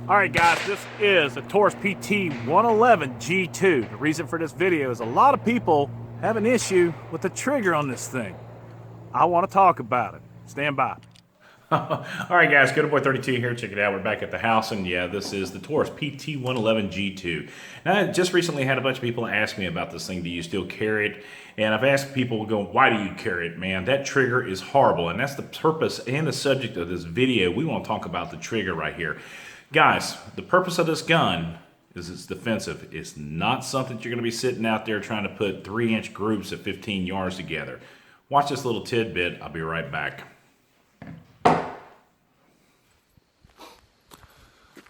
Alright guys, this is a Taurus PT111 G2. The reason for this video is a lot of people have an issue with the trigger on this thing. I want to talk about it. Stand by. Alright guys, Good Boy 32 here. Check it out. We're back at the house, and yeah, this is the Taurus PT111 G2. Now, I just recently had a bunch of people ask me about this thing. Do you still carry it? And I've asked people, why do you carry it, man? That trigger is horrible, and that's the purpose and the subject of this video. We want to talk about the trigger right here. Guys, the purpose of this gun is it's defensive. It's not something you're going to be sitting out there trying to put 3-inch groups at 15 yards together. Watch this little tidbit. I'll be right back.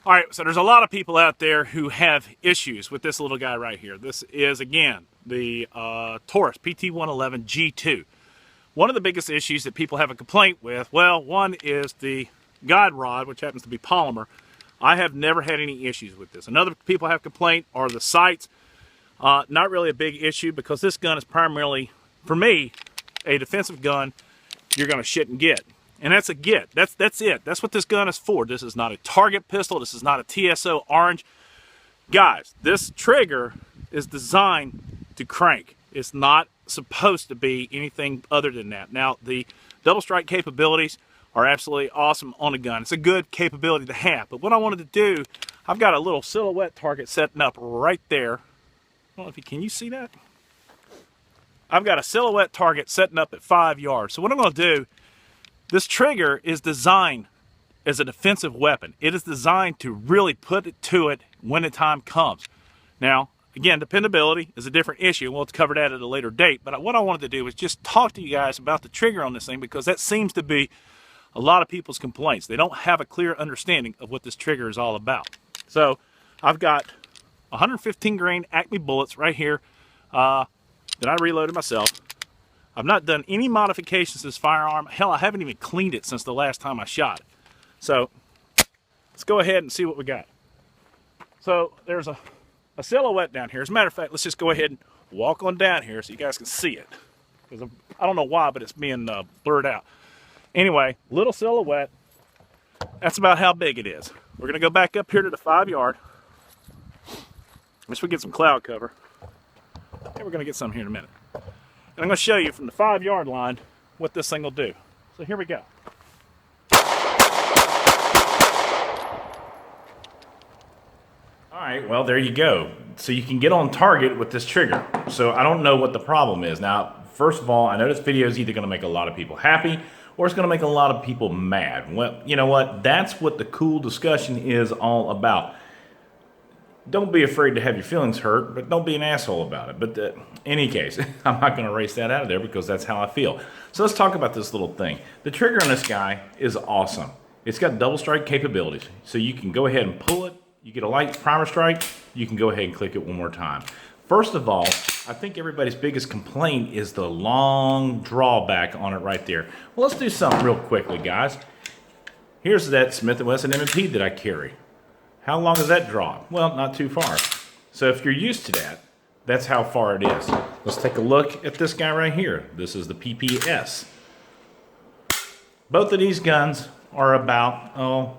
All right, so there's a lot of people out there who have issues with this little guy right here. This is, again, the Taurus PT111 G2. One of the biggest issues that people have a complaint with, well, one is the guide rod, which happens to be polymer. I have never had any issues with this. Another people have complaint are the sights. Not really a big issue because this gun is primarily, for me, a defensive gun you're going to shit and get. And that's a get. That's it. That's what this gun is for. This is not a target pistol. This is not a TSO orange. Guys, this trigger is designed to crank. It's not supposed to be anything other than that. Now, the double strike capabilities are absolutely awesome on a gun. It's a good capability to have. But what I wanted to do, I've got a little silhouette target setting up right there. I don't know if you can you see that? I've got a silhouette target setting up at 5 yards. So what I'm going to do, this trigger is designed as a defensive weapon. It is designed to really put it to it when the time comes. Now, again, dependability is a different issue. We'll cover that at a later date. But what I wanted to do was just talk to you guys about the trigger on this thing, because that seems to be a lot of people's complaints. They don't have a clear understanding of what this trigger is all about. So I've got 115 grain Acme bullets right here that I reloaded myself. I've not done any modifications to this firearm. Hell, I haven't even cleaned it since the last time I shot it. So let's go ahead and see what we got. So there's a silhouette down here. As a matter of fact, let's just go ahead and walk on down here so you guys can see it. Because I don't know why, but it's being blurred out. Anyway, little silhouette. That's about how big it is. We're going to go back up here to the 5 yard. Wish we get some cloud cover. And we're going to get some here in a minute. And I'm going to show you from the 5 yard line what this thing will do. So here we go. Alright, well, there you go. So you can get on target with this trigger. So I don't know what the problem is. Now, first of all, I know this video is either going to make a lot of people happy or it's going to make a lot of people mad. Well, you know what? That's what the cool discussion is all about. Don't be afraid to have your feelings hurt, but don't be an asshole about it. But in any case, I'm not going to erase that out of there because that's how I feel. So let's talk about this little thing. The trigger on this guy is awesome. It's got double strike capabilities. So you can go ahead and pull it. You get a light primer strike. You can go ahead and click it one more time. First of all, I think everybody's biggest complaint is the long drawback on it right there. Well, let's do something real quickly, guys. Here's that Smith & Wesson M&P that I carry. How long does that draw? Well, not too far. So if you're used to that, that's how far it is. Let's take a look at this guy right here. This is the PPS. Both of these guns are about,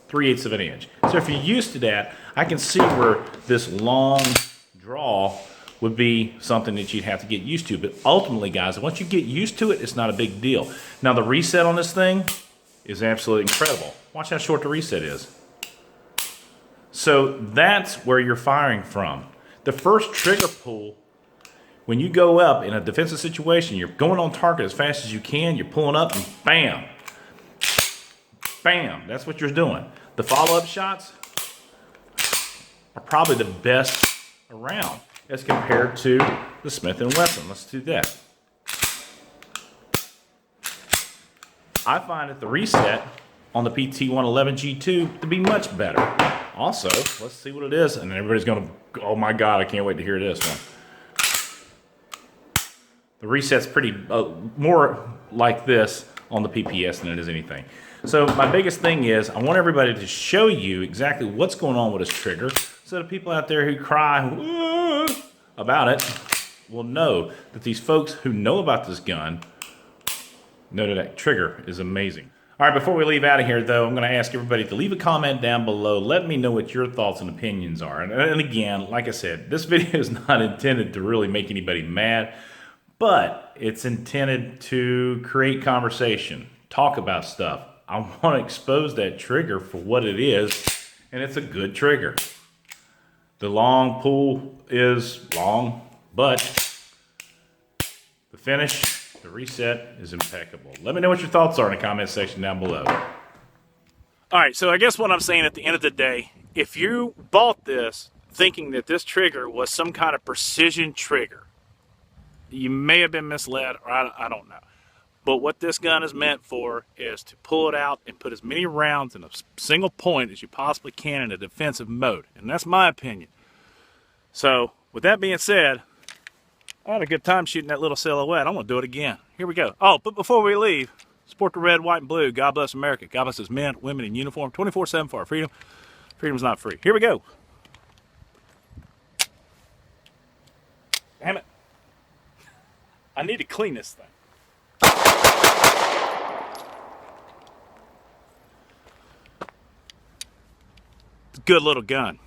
3/8 of an inch. So if you're used to that, I can see where this long draw would be something that you'd have to get used to. But ultimately, guys, once you get used to it, it's not a big deal. Now, the reset on this thing is absolutely incredible. Watch how short the reset is. So that's where you're firing from. The first trigger pull, when you go up in a defensive situation, you're going on target as fast as you can, you're pulling up and bam. Bam, that's what you're doing. The follow-up shots are probably the best around as compared to the Smith & Wesson. Let's do that. I find that the reset on the PT111 G2 to be much better. Also, let's see what it is, and everybody's going to, oh my God, I can't wait to hear this one. The reset's pretty, more like this on the PPS than it is anything. So my biggest thing is I want everybody to show you exactly what's going on with this trigger so the people out there who cry about it will know that these folks who know about this gun Noted that trigger is amazing. All right, before we leave out of here, though, I'm going to ask everybody to leave a comment down below. Let me know what your thoughts and opinions are. And again, like I said, this video is not intended to really make anybody mad, but it's intended to create conversation, talk about stuff. I want to expose that trigger for what it is, and it's a good trigger. The long pull is long, but the finish, the reset is impeccable. Let me know what your thoughts are in the comment section down below. All right, so I guess what I'm saying at the end of the day, if you bought this thinking that this trigger was some kind of precision trigger, you may have been misled, or I don't know. But what this gun is meant for is to pull it out and put as many rounds in a single point as you possibly can in a defensive mode. And that's my opinion. So, with that being said, I had a good time shooting that little silhouette. I'm going to do it again. Here we go. Oh, but before we leave, support the red, white, and blue. God bless America. God bless his men, women in uniform, 24/7 for our freedom. Freedom's not free. Here we go. Damn it. I need to clean this thing. Good little gun.